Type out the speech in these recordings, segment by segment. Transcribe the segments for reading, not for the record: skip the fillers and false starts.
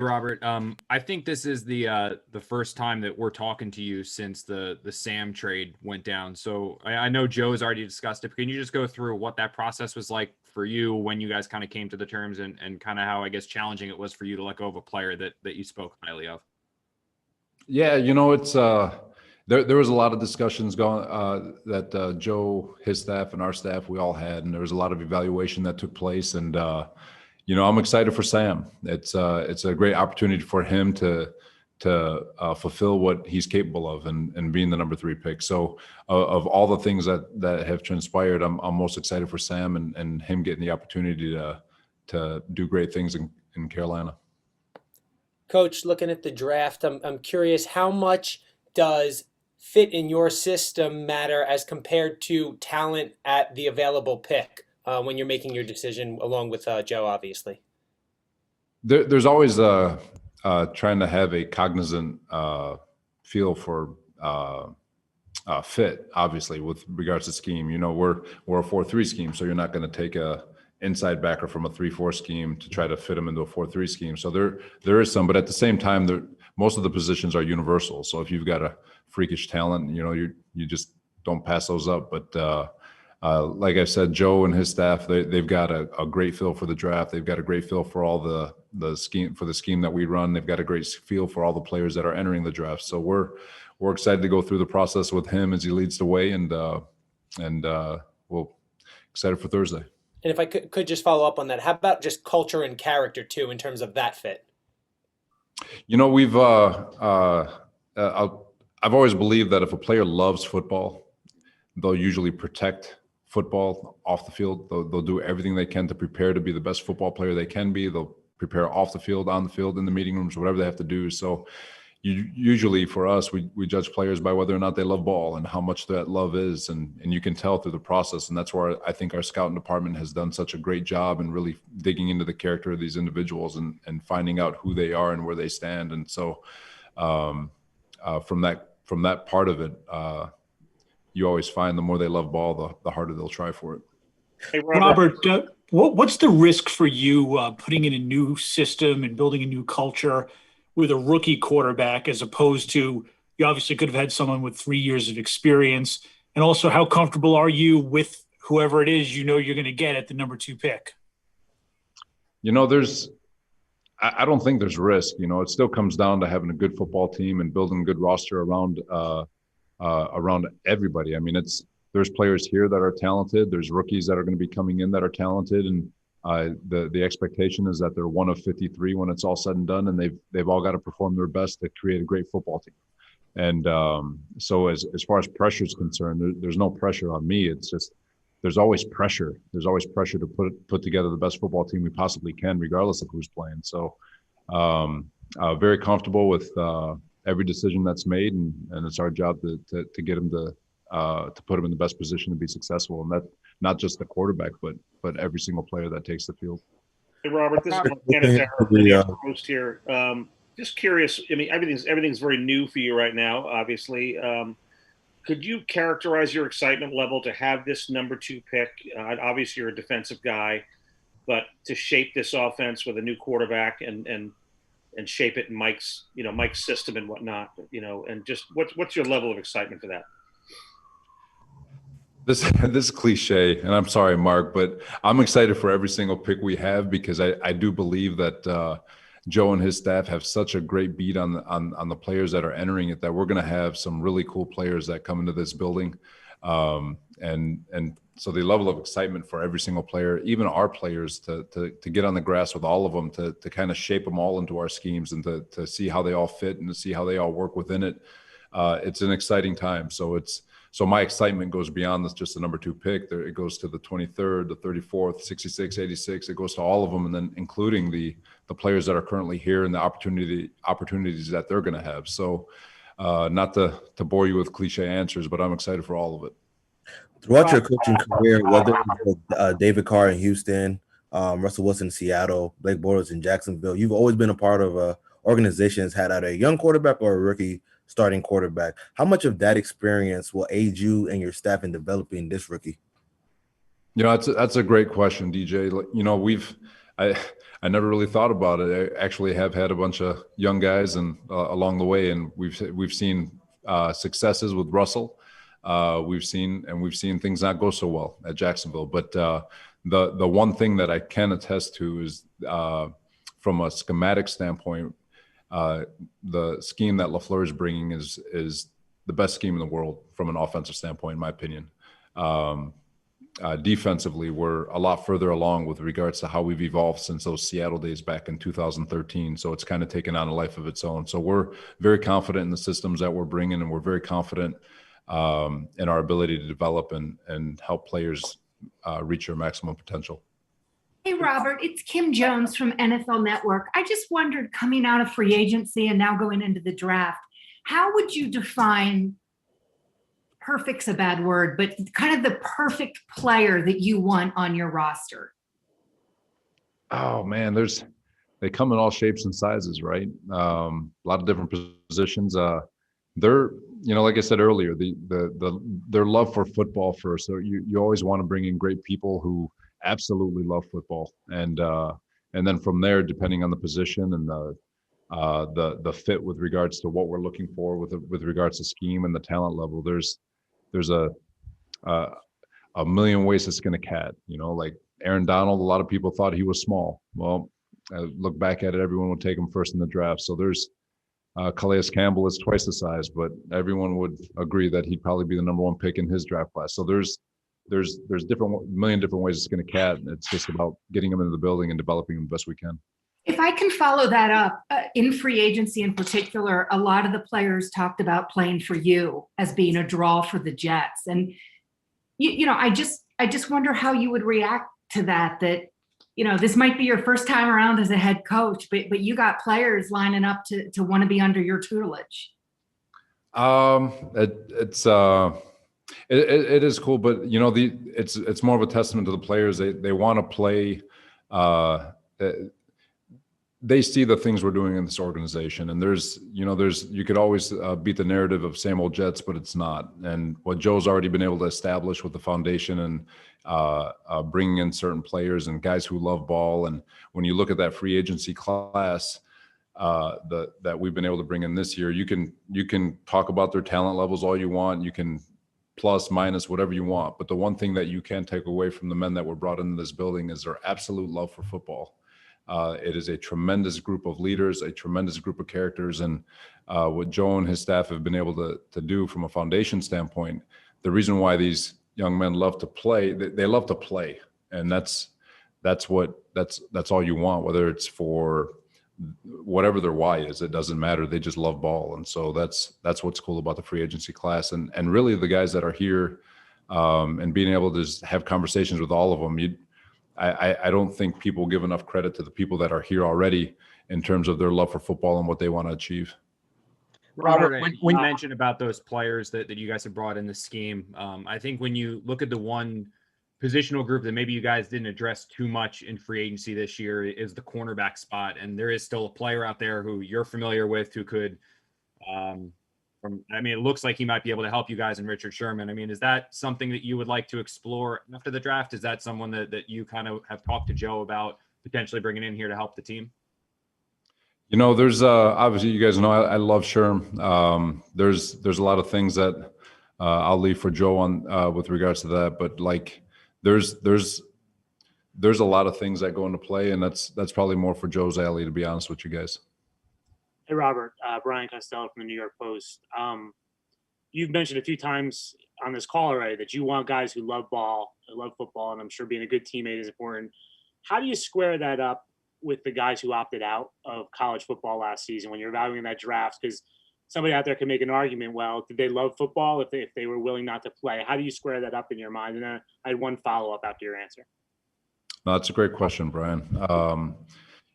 Robert, I think this is the first time that we're talking to you since the Sam trade went down. So I know Joe's already discussed it, but can you just go through what that process was like for you when you guys kind of came to the terms and kind of how, I guess, challenging it was for you to let go of a player that you spoke highly of? Yeah, it's there was a lot of discussions going that Joe, his staff, and our staff we all had, and there was a lot of evaluation that took place. And I'm excited for Sam. It's a great opportunity for him to fulfill what he's capable of and being the number 3 pick. So of all the things that have transpired, I'm most excited for Sam and him getting the opportunity to do great things in Carolina. Coach, looking at the draft, I'm curious, how much does fit in your system matter as compared to talent at the available pick when you're making your decision, along with Joe, obviously? There's always trying to have a cognizant feel for fit, obviously, with regards to scheme. We're a 4-3 scheme, so you're not going to take a inside backer from a 3-4 scheme to try to fit them into a 4-3 scheme. So there is some, but at the same time, most of the positions are universal. So if you've got a freakish talent, you just don't pass those up. But like I said, Joe and his staff, they've got a great feel for the draft. They've got a great feel for all the scheme that we run. They've got a great feel for all the players that are entering the draft. So we're excited to go through the process with him as he leads the way, and we're excited for Thursday. And if I could just follow up on that, how about just culture and character too, in terms of that fit? We've I've always believed that if a player loves football, they'll usually protect football off the field. They'll do everything they can to prepare to be the best football player they can be. They'll prepare off the field, on the field, in the meeting rooms, whatever they have to do. So usually for us, we judge players by whether or not they love ball and how much that love is. And you can tell through the process. And that's where I think our scouting department has done such a great job in really digging into the character of these individuals and finding out who they are and where they stand. And so from that part of it, you always find the more they love ball, the harder they'll try for it. Hey, Robert, what's the risk for you putting in a new system and building a new culture with a rookie quarterback, as opposed to, you obviously could have had someone with 3 years of experience? And also, how comfortable are you with whoever it is you're going to get at the number 2 pick? I don't think there's risk. It still comes down to having a good football team and building a good roster around everybody. I mean, there's players here that are talented. There's rookies that are going to be coming in that are talented, and the expectation is that they're one of 53 when it's all said and done, and they've all got to perform their best to create a great football team. And so as far as pressure is concerned, there's no pressure on me. It's just there's always pressure. There's always pressure to put together the best football team we possibly can, regardless of who's playing. So very comfortable with every decision that's made, and it's our job to get them to put them in the best position to be successful, and that not just the quarterback, but every single player that takes the field. Hey, Robert, this is the host here. Just curious. I mean, everything's very new for you right now, obviously. Could you characterize your excitement level to have this number 2 pick? Obviously, you're a defensive guy, but to shape this offense with a new quarterback and shape it in Mike's system and whatnot, and just what's your level of excitement for that? This is cliche, and I'm sorry, Mark, but I'm excited for every single pick we have, because I do believe that Joe and his staff have such a great beat on the players that are entering it, that we're going to have some really cool players that come into this building. And so the level of excitement for every single player, even our players, to get on the grass with all of them, to kind of shape them all into our schemes, and to see how they all fit and to see how they all work within it. It's an exciting time. So my excitement goes beyond just the number 2 pick. It goes to the 23rd, the 34th, 66, 86. It goes to all of them, and then including the players that are currently here and the opportunities that they're going to have. So not to bore you with cliche answers, but I'm excited for all of it. Throughout your coaching career, whether it was David Carr in Houston, Russell Wilson in Seattle, Blake Bortles in Jacksonville, you've always been a part of a organization that's had either a young quarterback or a rookie starting quarterback. How much of that experience will aid you and your staff in developing this rookie? That's a great question, DJ. I never really thought about it. I actually have had a bunch of young guys and along the way, and we've seen successes with Russell. We've seen things not go so well at Jacksonville. But the one thing that I can attest to is from a schematic standpoint, the scheme that LaFleur is bringing is the best scheme in the world from an offensive standpoint, in my opinion. Defensively, we're a lot further along with regards to how we've evolved since those Seattle days back in 2013. So it's kind of taken on a life of its own. So we're very confident in the systems that we're bringing, and we're very confident in our ability to develop and help players reach their maximum potential. Hey, Robert, it's Kim Jones from NFL Network. I just wondered, coming out of free agency and now going into the draft, how would you define, perfect's a bad word, but kind of the perfect player that you want on your roster? Oh man, they come in all shapes and sizes, right? A lot of different positions. They're, like I said earlier, their love for football first. So you always want to bring in great people who absolutely love football, and then from there, depending on the position and the fit with regards to what we're looking for with regards to scheme and the talent level, there's a million ways to skin a cat. Like Aaron Donald, a lot of people thought he was small. Well, look back at it, everyone would take him first in the draft. So there's Calais Campbell is twice the size, but everyone would agree that he'd probably be the number one pick in his draft class. So there's million different ways to skin a cat. It's just about getting them into the building and developing them the best we can. If I can follow that up, in free agency in particular, a lot of the players talked about playing for you as being a draw for the Jets. And, I just wonder how you would react to that, this might be your first time around as a head coach, but you got players lining up to want to be under your tutelage. It is cool, but it's more of a testament to the players. They want to play. They see the things we're doing in this organization, and you could always beat the narrative of same old Jets, but it's not. And what Joe's already been able to establish with the foundation and bringing in certain players and guys who love ball, and when you look at that free agency class that we've been able to bring in this year, you can talk about their talent levels all you want. You can plus, minus, whatever you want. But the one thing that you can take away from the men that were brought into this building is their absolute love for football. It is a tremendous group of leaders, a tremendous group of characters. And what Joe and his staff have been able to do from a foundation standpoint, the reason why these young men love to play, they love to play. And that's all you want, whether it's for whatever their why is, it doesn't matter. They just love ball. And so that's what's cool about the free agency class. And really the guys that are here and being able to just have conversations with all of them, I don't think people give enough credit to the people that are here already in terms of their love for football and what they want to achieve. Robert, when you mentioned about those players that you guys have brought in the scheme, I think when you look at the one positional group that maybe you guys didn't address too much in free agency this year is the cornerback spot. And there is still a player out there who you're familiar with who could, it looks like he might be able to help you guys in Richard Sherman. Is that something that you would like to explore after the draft? Is that someone that you kind of have talked to Joe about potentially bringing in here to help the team? There's obviously, you guys know, I love Sherm. There's a lot of things that I'll leave for Joe on with regards to that, but there's a lot of things that go into play, and that's probably more for Joe's alley, to be honest with you guys. Hey, Robert, Brian Costello from the New York Post. You've mentioned a few times on this call already that you want guys who love ball, love football, and I'm sure being a good teammate is important. How do you square that up with the guys who opted out of college football last season when you're evaluating that draft? Because somebody out there can make an argument, well, did they love football if they were willing not to play? How do you square that up in your mind? And then I had one follow-up after your answer. No, that's a great question, Brian.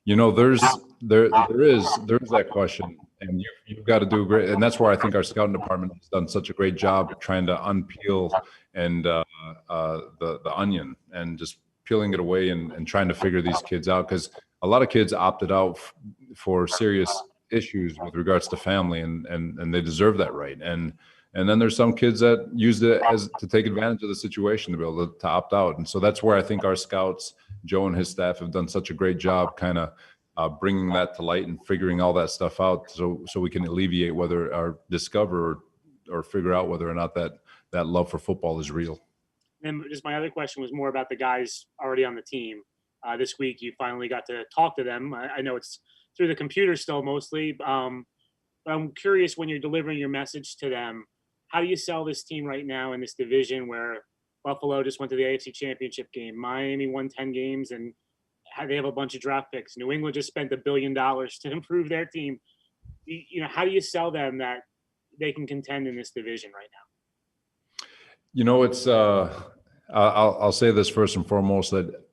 There is that question, and you've got to do great. And that's where I think our scouting department has done such a great job trying to unpeel and the onion and just peeling it away and trying to figure these kids out, because a lot of kids opted out for serious issues with regards to family, and they deserve that right. And And then there's some kids that used it as to take advantage of the situation to be able to opt out. And so that's where I think our scouts, Joe and his staff, have done such a great job kind of bringing that to light and figuring all that stuff out so we can alleviate whether or discover or figure out whether or not that love for football is real. And just my other question was more about the guys already on the team. This week, you finally got to talk to them. I know it's through the computer still mostly. But I'm curious, when you're delivering your message to them, how do you sell this team right now in this division where Buffalo just went to the AFC Championship game, Miami won 10 games, and they have a bunch of draft picks. New England just spent $1 billion to improve their team. You know, how do you sell them that they can contend in this division right now? You know, it's I'll say this first and foremost, that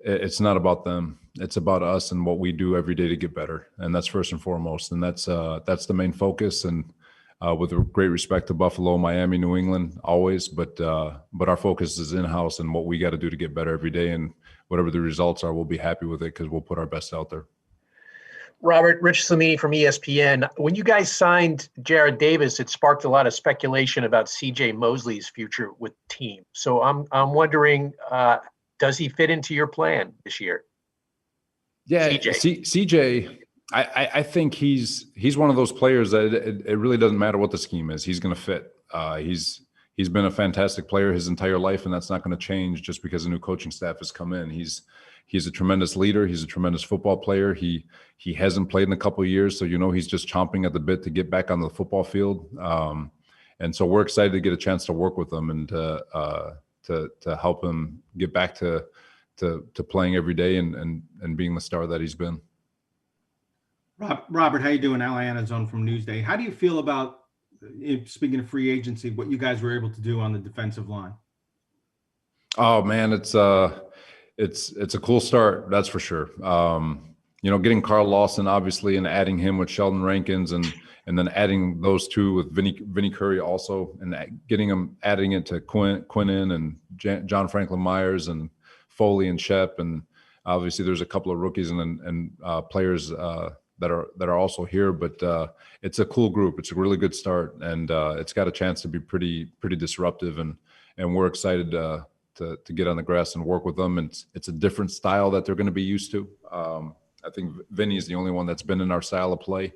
it's not about them. It's about us and what we do every day to get better. And that's first and foremost. And that's the main focus. And with great respect to Buffalo, Miami, New England, always. But our focus is in-house and what we got to do to get better every day. And whatever the results are, we'll be happy with it because we'll put our best out there. Robert, Rich Slamini from ESPN. When you guys signed Jared Davis, it sparked a lot of speculation about CJ Mosley's future with the team. So I'm wondering, does he fit into your plan this year? Yeah, CJ, I think he's one of those players that it really doesn't matter what the scheme is. He's going to fit. He's been a fantastic player his entire life, and that's not going to change just because a new coaching staff has come in. He's a tremendous leader. He's a tremendous football player. He hasn't played in a couple of years, so he's just chomping at the bit to get back on the football field. And so we're excited to get a chance to work with him and to help him get back to playing every day and being the star that he's been. Robert, how you doing? Aliana Zone from Newsday. How do you feel about, speaking of free agency, what you guys were able to do on the defensive line? Oh man, it's a cool start, that's for sure. Getting Carl Lawson obviously and adding him with Sheldon Rankins and then adding those two with Vinny Curry also, and adding it to Quinnen and John Franklin Myers and Foley and Shep, and obviously there's a couple of rookies and players that are also here, but it's a cool group. It's a really good start, and it's got a chance to be pretty disruptive, and we're excited to get on the grass and work with them. And it's a different style that they're going to be used to. I think Vinny is the only one that's been in our style of play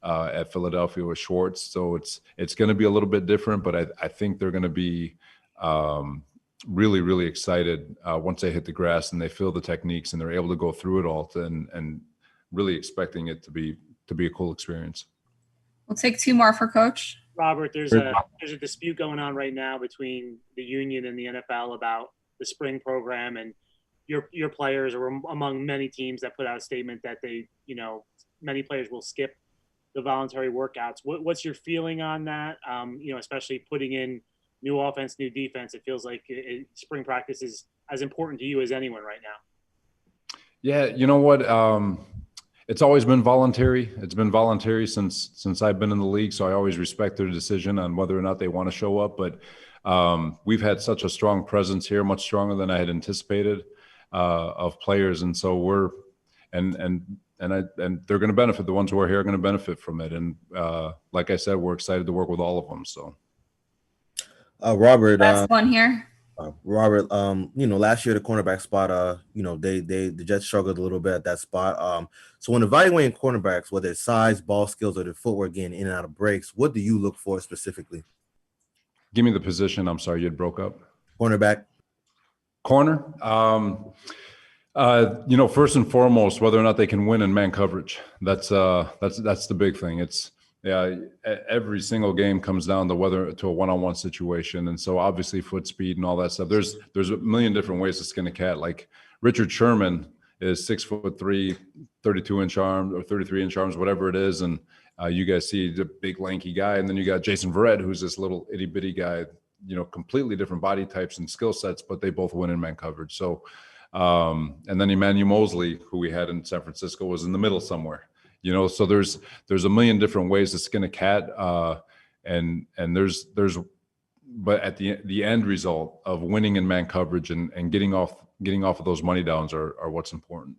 at Philadelphia with Schwartz, so it's going to be a little bit different, but I think they're going to be really excited once they hit the grass and they feel the techniques and they're able to go through it all and really expecting it to be a cool experience. We'll take two more for Coach. Robert, there's a dispute going on right now between the union and the NFL about the spring program, and your players are among many teams that put out a statement that many players will skip the voluntary workouts. What's your feeling on that? Especially putting in new offense, new defense. It feels like spring practice is as important to you as anyone right now. Yeah, you know what? It's always been voluntary. It's been voluntary since I've been in the league, so I always respect their decision on whether or not they want to show up. But we've had such a strong presence here, much stronger than I had anticipated, of players, and so we're and they're going to benefit. The ones who are here are going to benefit from it. And like I said, we're excited to work with all of them. So, Robert, last one here. Robert, last year the cornerback spot, the Jets struggled a little bit at that spot. So when evaluating cornerbacks, whether it's size, ball skills, or their footwork getting in and out of breaks, what do you look for specifically? Give me the position. I'm sorry, you broke up. Cornerback. Corner. First and foremost, whether or not they can win in man coverage. That's the big thing. Every single game comes down to whether to a one-on-one situation, and so obviously foot speed and all that stuff. There's a million different ways to skin a cat. Like Richard Sherman is 6'3", 32-inch arms or 33-inch arms, whatever it is, and you guys see the big lanky guy, and then you got Jason Verrett, who's this little itty bitty guy. Completely different body types and skill sets, but they both win in man coverage. So, and then Emmanuel Mosley, who we had in San Francisco, was in the middle somewhere. So there's a million different ways to skin a cat, and but at the end result of winning in man coverage and getting off of those money downs are what's important.